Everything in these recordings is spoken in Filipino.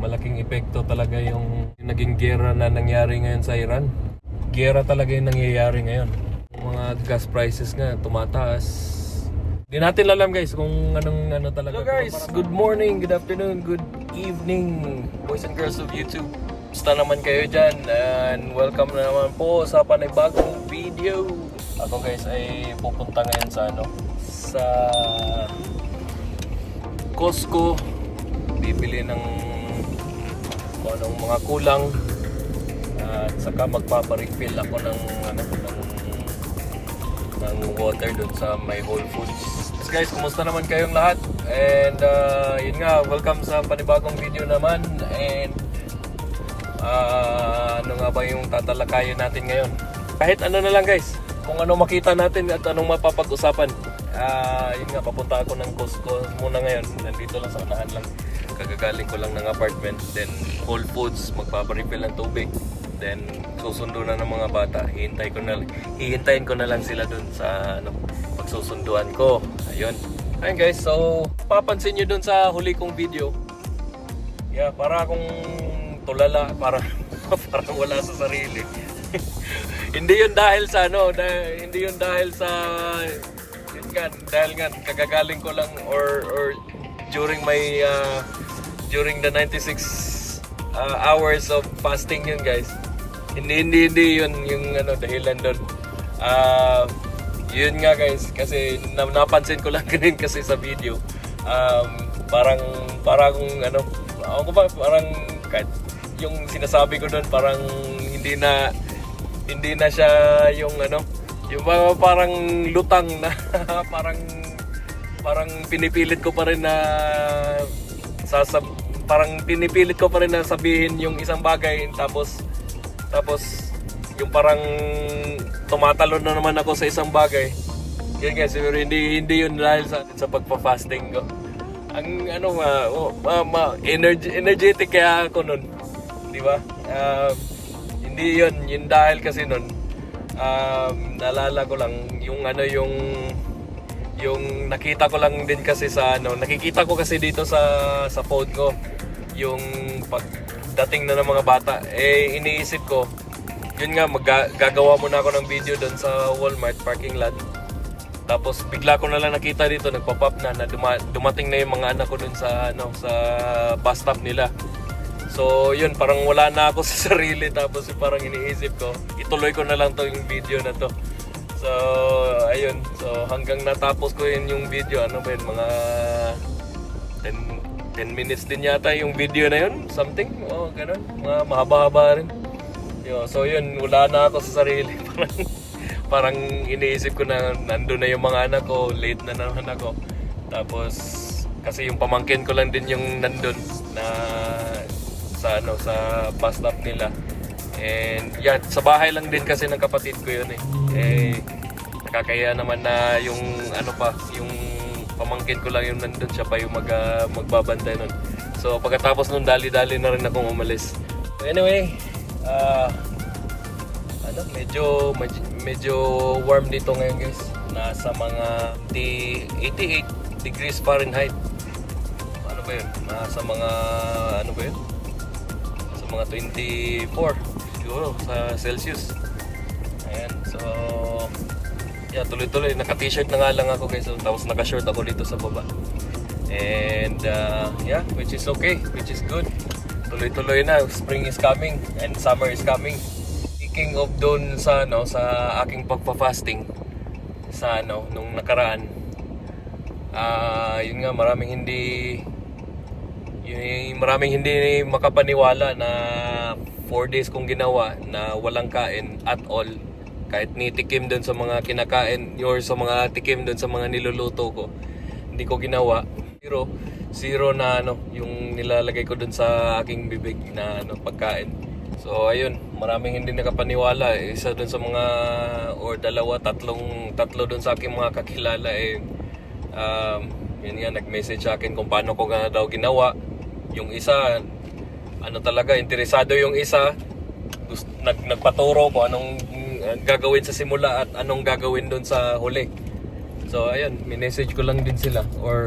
malaking epekto talaga yung naging giyera na nangyari ngayon sa Iran. Giyera talaga yung nangyayari ngayon. Mga gas prices nga tumataas. Di natin alam guys kung anong ano talaga. Hello guys, good morning, good afternoon, good evening, boys and girls of YouTube. Basta naman kayo dyan and welcome na naman po sa panibagong video. Ako guys ay pupunta ngayon sa sa Costco. Bibili ng kung anong mga kulang at saka magpaparefill ako ng water doon sa my Whole Foods. So guys, kumusta naman kayong lahat? And yun nga, welcome sa panibagong video naman. And ano nga ba yung tatalakayin natin ngayon? Kahit ano na lang guys, kung ano makita natin at anong mapapag-usapan. Yun nga, papunta ako ng Costco muna ngayon. Nandito lang sa unahan lang. Kagagaling ko lang ng apartment. Then Whole Foods, magpaparefill ng tubig. Then susundo na ng mga bata. Hihintayin ko na lang sila dun sa pagsusunduan ko. Ayun. Ayun guys, so papansin nyo dun sa huli kong video. Yeah, para akong tulala, parang wala sa sarili. Hindi yun dahil sa hindi yun dahil sa dahil nga kagagaling ko lang or during my during the 96 hours of fasting yun guys. Hindi yun yung dahilan doon. Yun nga guys, kasi napansin ko lang ganun kasi sa video. Parang yung sinasabi ko doon parang hindi na siya yung yung parang lutang na parang pinipilit ko pa rin na sabihin yung isang bagay tapos yung parang tumatalon na naman ako sa isang bagay. Yun guys, siguro hindi yun dahil sa pagpa-fasting ko. Ang energetic kaya ako nun, di ba? Hindi yun dahil kasi nun naalala ko lang yung nakita ko lang din kasi nakikita ko kasi dito sa phone ko yung pagdating na ng mga bata, iniisip ko yun nga, gagawa muna ako ng video doon sa Walmart parking lot. Tapos bigla ko na lang nakita dito, nagpa-pop na dumating na yung mga anak ko doon sa bus stop nila. So yun, parang wala na ako sa sarili. Tapos parang iniisip ko, ituloy ko na lang to yung video na to. So ayun, so hanggang natapos ko yung video, mga 10 minutes din yata yung video na yun, something, ganun, mga mahaba-haba rin. So yun, wala na ako sa sarili. Parang iniisip ko na nandun na yung mga anak ko, late na naman ako. Tapos kasi yung pamangkin ko lang din yung nandun na sa bus stop nila. And yeah, sa bahay lang din kasi ng kapatid ko yun nakakaya naman na yung yung pamangkin ko lang yung nandun, siya pa yung magbabantay nun. So pagkatapos nun, dali-dali na rin akong umalis. So anyway, medyo warm dito ngayon guys. Nasa mga 88 degrees Fahrenheit. Ano ba yun? Nasa mga Nasa mga 24 siguro sa Celsius. Ayan, so yeah, tuloy-tuloy, naka-t-shirt na nga lang ako guys. So, tapos naka-short ako dito sa baba. And yeah, which is okay, which is good. Tuloy-tuloy na, spring is coming and summer is coming. Speaking of doon sa aking pagpa-fasting nung nakaraan, yun nga, maraming hindi makapaniwala na 4 days kong ginawa na walang kain at all. Kahit nitikim doon sa mga kinakain or sa mga tikim doon sa mga niluluto ko, hindi ko ginawa. Zero na yung nilalagay ko dun sa aking bibig na pagkain. So ayun, maraming hindi nakapaniwala. Isa dun sa mga tatlo dun sa aking mga kakilala yun nga, nag-message sa akin kung paano ko nga daw ginawa. Yung isa, talaga interesado yung isa, nagpaturo ko anong gagawin sa simula at anong gagawin dun sa huli. So ayun, minessage ko lang din sila or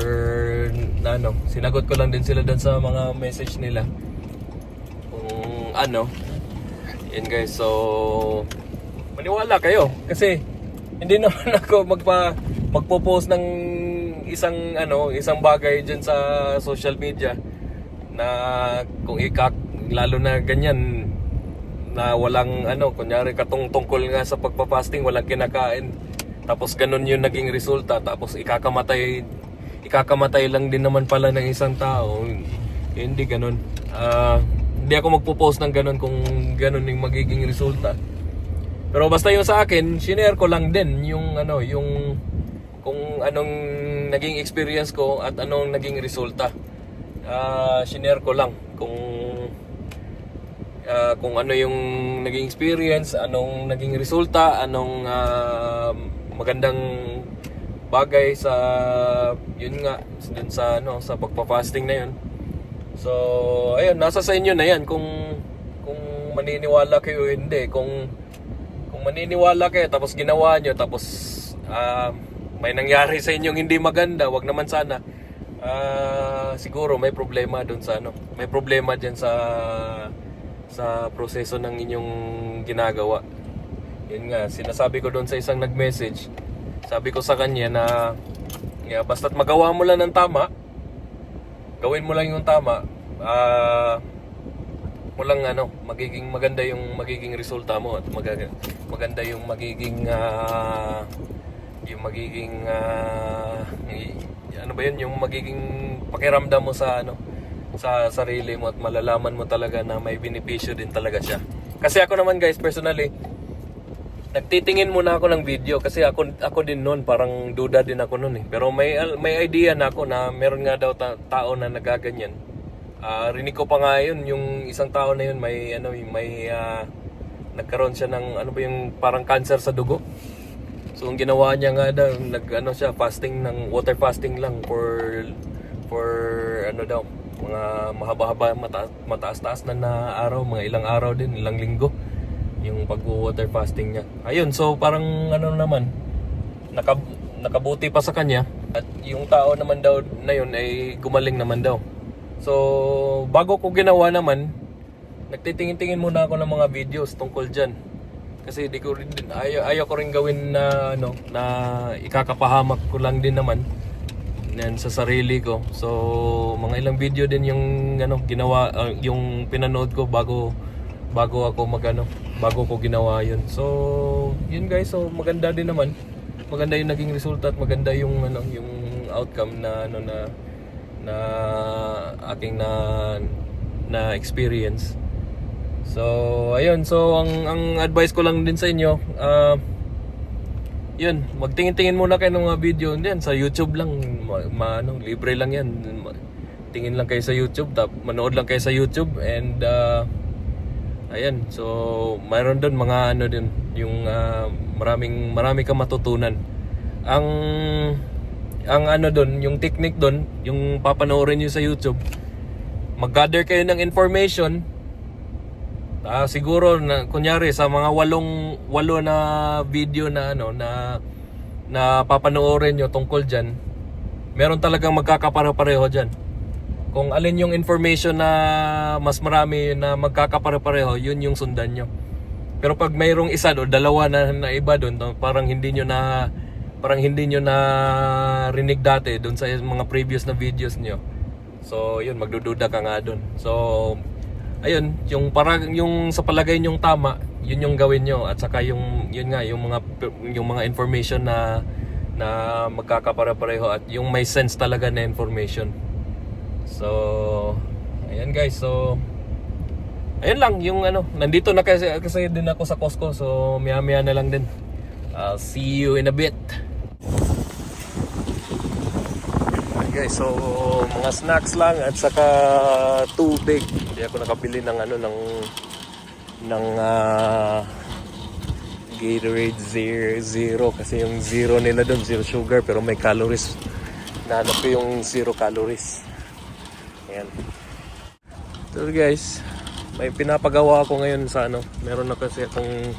sinagot ko lang din sila dun sa mga message nila. Yung ano. Yan guys, so maniwala kayo kasi hindi naman ako magpo-post ng isang bagay diyan sa social media na kung lalo na ganyan na walang kunyari tungkol nga sa pagpa-fasting, walang kinakain. Tapos ganun yung naging resulta, tapos ikakamatay lang din naman pala ng isang tao. Hindi ganun. Hindi ako magpo-post ng ganun kung ganun yung magiging resulta. Pero basta yung sa akin, shinare ko lang din yung kung anong naging experience ko at anong naging resulta. Shinare ko lang kung ano yung naging experience, anong naging resulta, anong magandang bagay sa yun nga dun sa pagpa-fasting na yun. So ayun, nasa sa inyo na yan kung maniniwala kayo o hindi. Kung maniniwala kayo tapos ginawa nyo tapos may nangyari sa inyong hindi maganda, wag naman sana. Siguro may problema doon may problema diyan sa proseso ng inyong ginagawa. Yun nga, sinasabi ko doon sa isang nag-message. Sabi ko sa kanya na basta't magawa mo lang ng tama, gawin mo lang yung tama, walang magiging maganda yung magiging resulta mo at maganda yung magiging yung magiging pakiramdam mo sa sarili mo at malalaman mo talaga na may benepisyo din talaga siya. Kasi ako naman guys, personally, nagtitingin muna ako ng video kasi ako din noon, parang duda din ako noon eh. Pero may idea na ako na meron nga daw tao na nagaganyan. Rinig ko pa nga yun, yung isang tao na yun may nagkaroon siya ng yung parang cancer sa dugo. So ang ginawa niya nga daw, siya fasting ng water fasting lang for mga mahaba-haba, mataas-taas na araw, mga ilang araw din, ilang linggo yung pag-water fasting niya. Ayun, so parang naman nakabuti pa sa kanya at yung tao naman daw na yun ay gumaling naman daw. So bago ko ginawa naman, nagtitingin-tingin muna ako ng mga videos tungkol diyan. Kasi ayaw ko rin gawin na na ikakapahamak ko lang din naman yan sa sarili ko. So mga ilang video din yung ginawa, yung pinanood ko bago ako bago ko ginawa yun. So yun guys, so maganda din naman, maganda yung naging resulta at maganda yung yung outcome na na aking na experience. So ayun, so ang advice ko lang din sa inyo, yun, magtingin-tingin muna kayo ng mga video diyan sa YouTube lang, libre lang yan. Tingin lang kayo sa YouTube, manood lang kayo sa YouTube and ayan, so mayroon doon mga din yung marami kang matutunan. Ang doon, yung technique doon, yung papanoorin niyo sa YouTube, mag-gather kayo ng information. Siguro na kunyari sa mga walo na video na na papanoorin nyo tungkol dyan, meron talagang magkakapare-pareho dyan. Kung alin yung information na mas marami na magkakapare-pareho, yun yung sundan nyo. Pero pag mayroong isa o dalawa na iba doon, parang hindi nyo na rinig dati doon sa mga previous na videos nyo, so yun, magdududa ka nga doon. So ayun, yung sa palagay nyong tama, yun yung gawin nyo. At saka yung mga information na magkakapare-pareho at yung may sense talaga na information. So ayan guys, so ayun lang yung nandito na kasi din ako sa Costco, so maya-maya na lang din. I'll see you in a bit. Guys, so mga snacks lang at saka tubig. Hindi ako nakabili ng Gatorade Zero kasi yung zero nila doon, zero sugar, pero may calories. Nahanap ko yung 0 calories. Ayan. So guys, may pinapagawa ako ngayon sa meron na kasi akong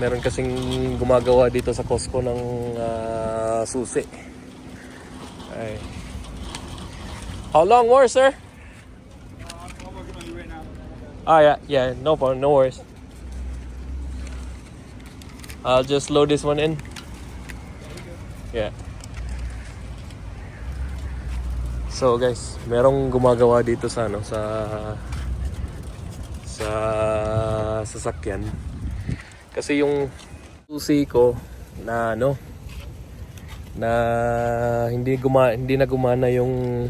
meron kasing gumagawa dito sa Costco ng susi. Ay. How long more, sir? I'm working on you right now. Ah, yeah, yeah, no problem, no worries. I'll just load this one in. Yeah. So guys, merong gumagawa dito sa ano sa sasakyan. Kasi yung susi ko na na hindi na gumana yung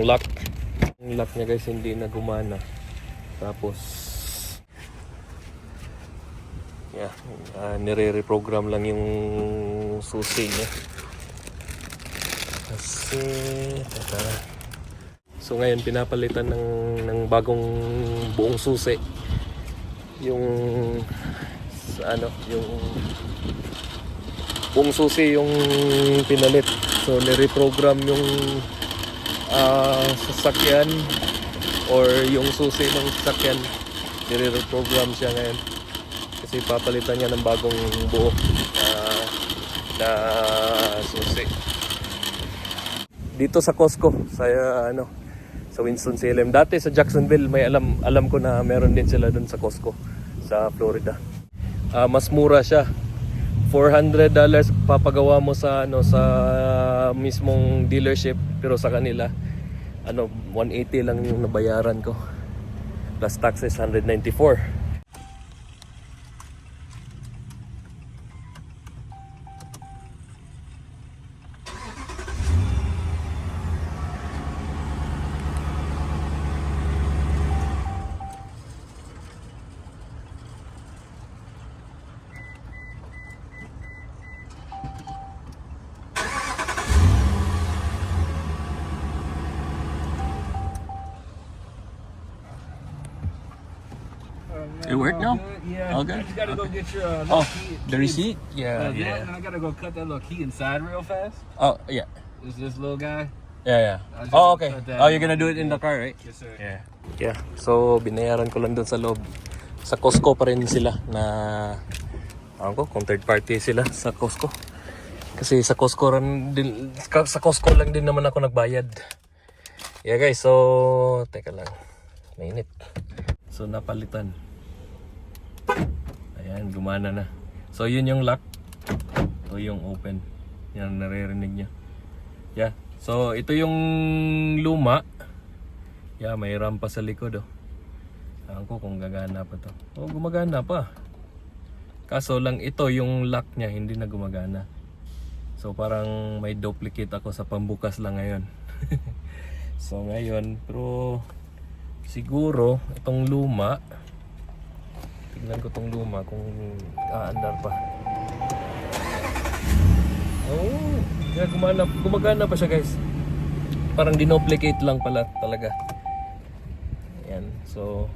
lock. Yung lock niya guys hindi na gumana. Tapos yeah, nire-reprogram lang yung susi niya. Kasi so ngayon pinapalitan ng bagong buong susi. Yung yung buong susi yung pinalit. So nire-program yung sasakyan or yung susi ng sasakyan, nire-reprogram siya ngayon. Kasi papalitan niya ng bagong buo na susi. Dito sa Costco, sa Winston-Salem. Dati sa Jacksonville, may alam ko na meron din sila doon sa Costco sa Florida. Mas mura siya. $400 papagawa mo sa sa mismong dealership, pero sa kanila 180 lang yung nabayaran ko. Plus taxes $194. It worked now? Yeah. Okay. I just gotta go get your key. The receipt? Yeah, And I gotta go cut that little key inside real fast. Oh, yeah. Is this little guy? Yeah. I just Oh, gotta okay. cut that. Oh, you're gonna do it in the car, right? Yes, sir. Yeah. So, binayaran ko lang doon sa loob. Sa Costco pa rin sila na kung third party sila sa Costco. Kasi sa Costco lang din naman ako nagbayad. Yeah, guys. So, teka lang. Mainit. So, napalitan. Ayan, gumana na. So, yun yung lock. Ito yung open. Yan, naririnig nyo. Yeah. So, ito yung luma. Yeah, may rampa sa likod, oh. Alam ko kung gagana pa to. Oh, gumagana pa. Kaso lang ito, yung lock niya, hindi na gumagana. So, parang may duplicate ako sa pambukas lang ngayon. So, ngayon, pero siguro, itong luma, tignan ko itong luma kung aandar pa. Oh, yeah, gumagana pa siya, guys. Parang dinuplicate lang pala talaga. Ayan, so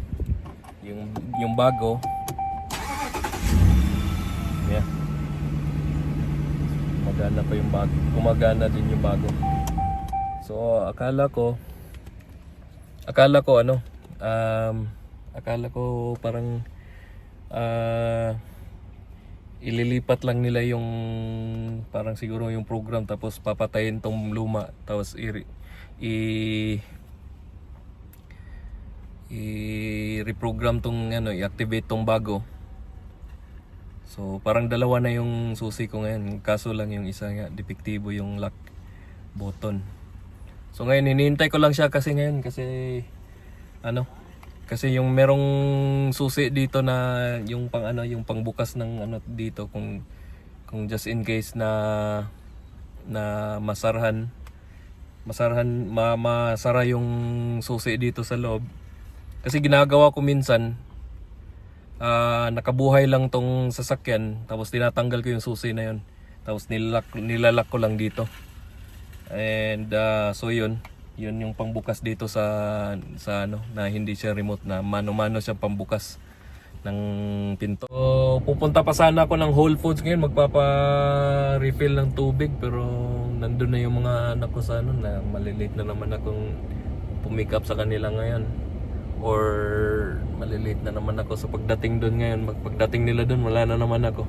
yung bago, yeah, gumagana pa yung bago, gumagana din yung bago. So akala ko parang ililipat lang nila yung parang siguro yung program, tapos papatayin tong luma, tapos i-reprogram tong i-activate tong bago. So parang dalawa na yung susi ko ngayon, kaso lang yung isa nga depektibo yung lock button. So ngayon hinihintay ko lang siya kasi yung merong susi dito na yung yung pangbukas ng dito, kung just in case na masara yung susi dito sa loob. Kasi ginagawa ko minsan, nakabuhay lang tong sasakyan, tapos tinatanggal ko yung susi na yun, tapos nilalak ko lang dito. And so yun yung pangbukas dito sa na hindi siya remote, na mano-mano siya pambukas ng pinto. So, pupunta pa sana ako ng Whole Foods ngayon, magpapa-refill ng tubig, pero nandun na yung mga anak ko sa na malilate na naman akong pumick up sa kanila ngayon, or malilate na naman ako sa pagdating doon ngayon. Pagdating nila doon wala na naman ako.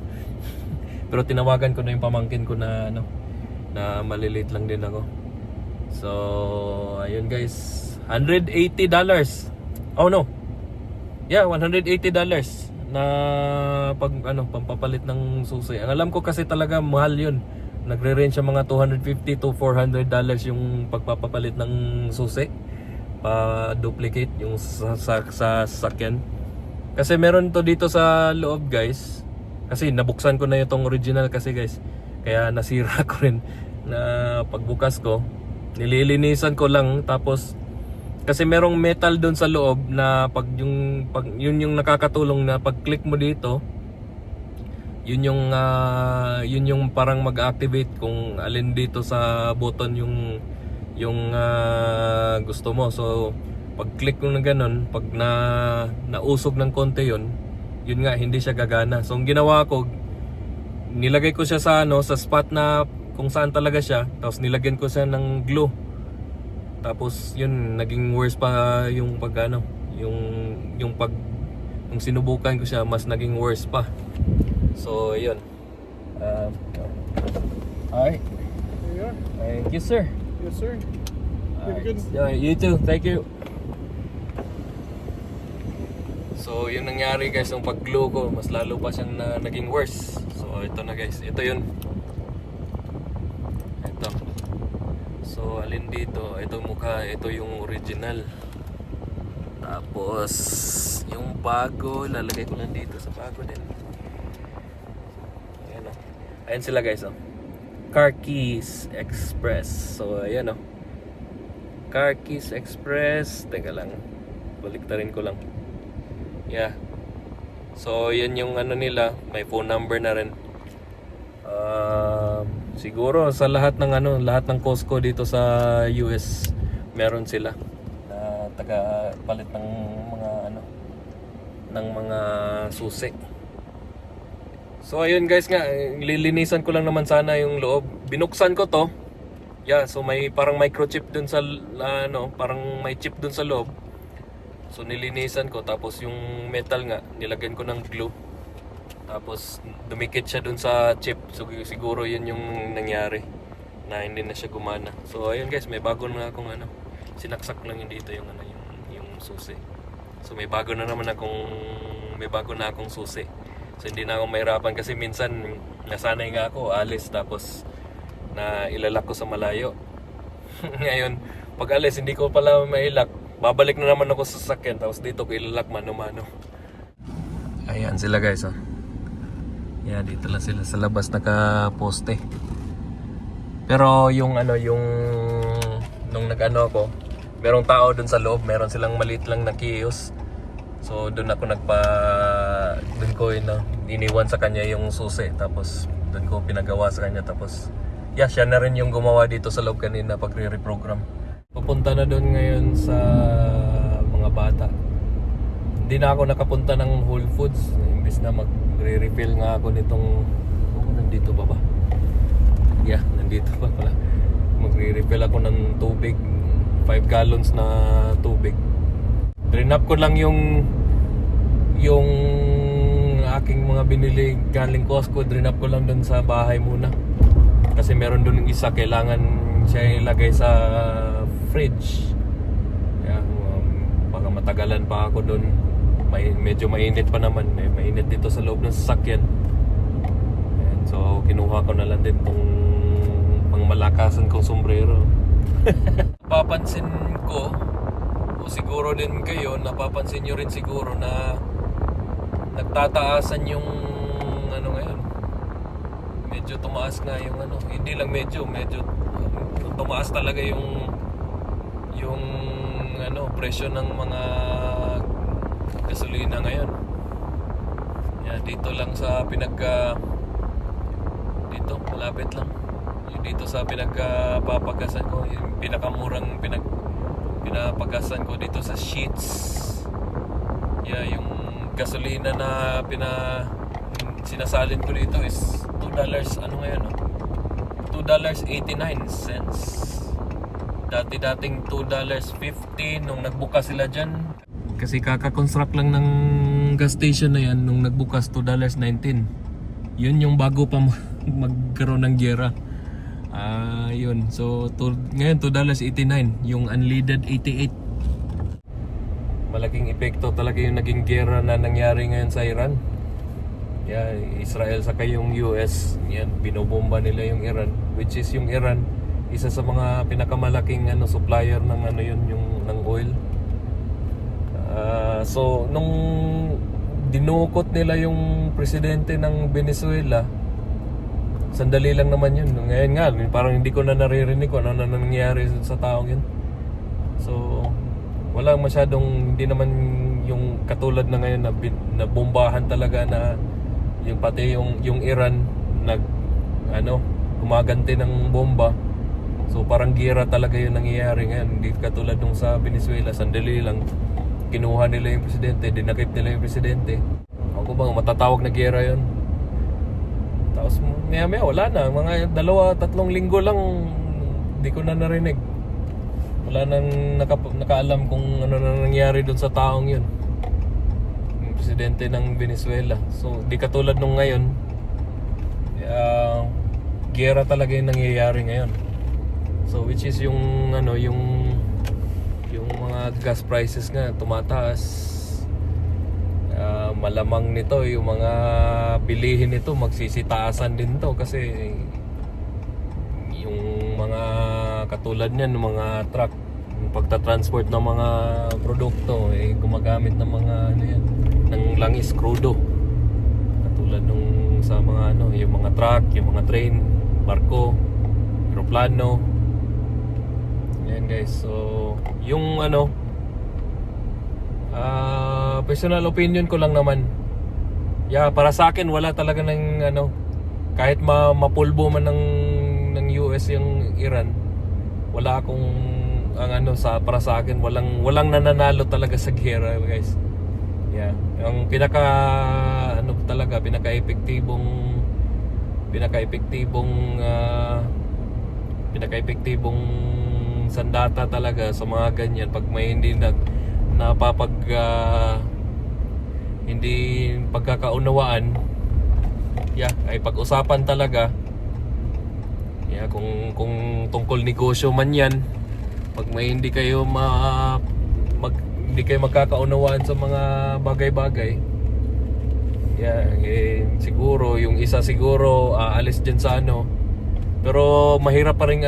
Pero tinawagan ko na yung pamangkin ko na malilate lang din ako. So ayun guys, $180. Oh no. Yeah, $180 na pampapalit ng susi. Ang alam ko kasi talaga mahal 'yun. Nagre-range sa mga $250 to $400 yung pagpapapalit ng susi. Pa-duplicate yung sa sasakyan. Kasi meron to dito sa loob, guys. Kasi nabuksan ko na itong original kasi, guys. Kaya nasira ko rin na pagbukas ko. Nililinisan ko lang tapos kasi merong metal doon sa loob na yun yung nakakatulong na pag-click mo dito, yun yung parang mag-activate kung alin dito sa button yung gusto mo. So pag-click mo ng ganun, pag nausog ng konti yun nga hindi siya gagana. So ang ginawa ko, nilagay ko siya sa sa spot na kung saan talaga siya, tapos nilagyan ko siya ng glue. Tapos yun, naging worse pa yung yung sinubukan ko siya, mas naging worse pa. So yun. Alright. There you are. Thank you, sir. Yes, sir. Pretty good. Yeah, you too. Thank you. So yun nangyari, guys, yung pag-glue ko, mas lalo pa siyang naging worse. So ito na, guys. Ito yun. Ito. So alin dito, ito mukha, ito yung original. Tapos yung bago, lalagay ko lang dito sa bago din. Ayan o. Ayan sila, guys, o. Car Keys Express. So ayan o. Car Keys Express. Teka lang, baliktarin ko lang. Yeah. So yan yung nila, may phone number na rin. Siguro sa lahat ng lahat ng Costco dito sa US meron sila na taga palit ng mga susi. So ayun, guys, nga lilinisan ko lang naman sana yung loob. Binuksan ko to. Yeah, so may parang microchip dun sa parang may chip dun sa loob. So nilinisan ko, tapos yung metal nga nilagyan ko ng glue. Tapos dumikit siya dun sa chip. So siguro yun yung nangyari na hindi na siya gumana. So ayun, guys, may bago na akong sinaksak lang yun dito yung yung susi. So may bago na akong susi. So hindi na ako mahirapan kasi minsan nasanay nga ako alis tapos na ilalak ko sa malayo. Ngayon pag alis hindi ko pala mailak, babalik na naman ako sa sasakyan, tapos dito ko ilalak mano-mano. Ayan sila, guys, oh. Yeah, dito lang sila sa labas naka-poste. Pero yung nung ako, merong tao dun sa loob, meron silang maliit lang na kiosk. So dun ko iniwan sa kanya yung susi, tapos dun ko pinagawa sa kanya, tapos yeah, siya na rin yung gumawa dito sa loob kanina pag re-reprogram. Pupunta na doon ngayon sa mga bata. Hindi na ako nakapunta ng Whole Foods. Imbis na magre-refill nga ako nitong... nandito ba? Yeah, nandito pa pala. Magre-refill ako ng tubig. 5 gallons na tubig. Drain up ko lang yung aking mga binili galing Costco. Drain up ko lang doon sa bahay muna. Kasi meron doon yung isa, kailangan siya ilagay sa fridge. Kaya baka matagalan pa ako doon. Medyo mainit pa naman. Mainit dito sa loob ng sasakyan. Ayan, so kinuha ko na lang din tong pangmalakasan kong sombrero. Napapansin ko, o siguro din kayo, napapansin nyo rin siguro na nagtataasan yung ngayon. Medyo tumaas nga yung hindi lang medyo tumaas talaga yung presyo ng mga gasolina ngayon. Yan, dito lang sa dito malapit lang. Yung dito sa pinagpapagasan ko, yung pinakamurang pinapagasan ko dito sa Sheets. Yeah, yung gasolina na sinasalin ko dito is $2 ngayon, $2.89. Dati-dating $2.50 nung nagbukas sila dyan. Kasi kaka-construct lang ng gas station na yan nung nagbukas, $2.19. Yun yung bago pa magkaroon ng giyera. Yun. So ngayon $2.89, yung unleaded 88. malaking epekto talaga yung naging gera na nangyari ngayon sa Iran. Israel saka yung US, yan, binobomba nila yung Iran, which is yung Iran, isa sa mga pinakamalaking supplier ng ng oil. So nung dinukot nila yung presidente ng Venezuela, sandali lang naman yun. Ngayon nga, parang hindi ko na naririnig kung ano na nangyari sa taong yun. So wala masyadong, hindi naman yung katulad na ngayon na bombahan talaga na yung pati yung Iran gumaganti ng bomba. So parang gira talaga yung nangyayari ngayon. Hindi katulad nung sa Venezuela, sandali lang kinuha nila yung presidente, dinakip nila yung presidente. Ako bang matatawag na gira yun? Tapos maya wala na, mga 2-3 linggo lang hindi ko na narinig. Wala nang nakaalam kung ano na nangyari doon sa taong yun, yung presidente ng Venezuela. So di katulad nung ngayon, gera talaga yung nangyayari ngayon. So which is yung mga gas prices nga tumataas. Malamang nito yung mga bilihin nito magsisitaasan din to kasi yung mga katulad niyan, mga truck, yung pagta-transport ng mga produkto gumagamit ng mga ng langis crudo. Katulad nung sa mga yung mga truck, yung mga train, barko, eroplano. Yan guys. So yung personal opinion ko lang naman. Para sa akin wala talaga ng kahit mapulbo man ng US yung Iran, wala akong para sa akin walang nananalo talaga sa gera, guys. Ang pinaka-epektibong sandata talaga sa mga ganyan pag may hindi pagkakaunawaan, ay pag-usapan talaga. Kung tungkol negosyo man yan, pag may hindi kayo magkakaunawaan sa mga bagay-bagay, siguro yung isa aalis dyan sa pero mahirap pa rin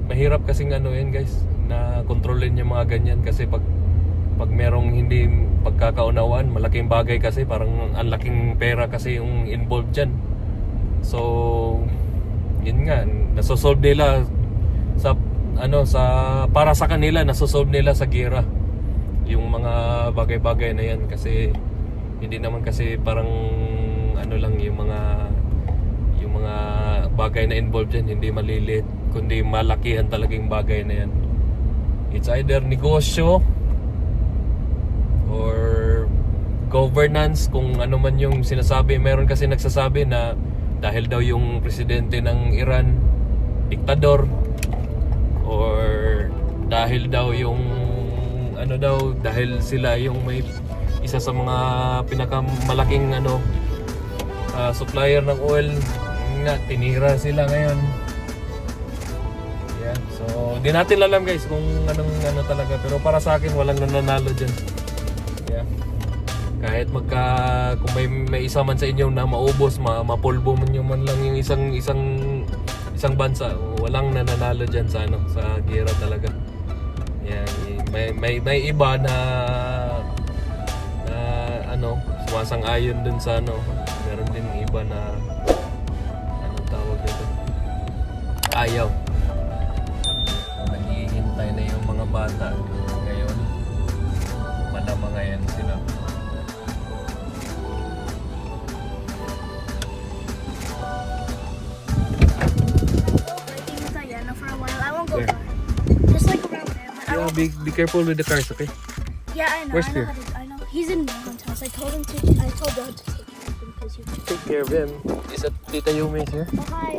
mahirap kasing yan guys, na kontrolin yung mga ganyan kasi pag merong hindi pagkakaunawaan, malaking bagay kasi, parang ang laking pera kasi yung involved dyan. So yun nga, nasosolve nila para sa kanila, nasosolve nila sa gera yung mga bagay-bagay na yan kasi hindi naman kasi parang lang yung mga bagay na involved dyan, hindi maliliit kundi malakihan talagang bagay na yan. It's either negosyo or governance, kung ano man yung sinasabi. Meron kasi nagsasabi na dahil daw yung presidente ng Iran diktador, or dahil daw yung dahil sila yung may isa sa mga pinakamalaking supplier ng oil nga, tinira sila ngayon. So di natin alam guys kung anong talaga, pero para sa akin walang nananalo dyan. Kahit kung may isa man sa inyo na maubos, mapulbo man lang yung isang bansa, walang nananalo dyan sa sa gera talaga. May iba na sumasang-ayon dun sa meron din iba na tawag nito, ayaw. Naghihintay na yung mga bata ngayon, malamangayan sila. For a while, I won't go far. Just like around there. But I won't. Be careful with the cars, okay? Yeah, I know. Where's I know Fear? I know. He's in Mohan's house. I told Dad to take care of him because you. Take care of him. Is that Tita Yumi here? Oh hi.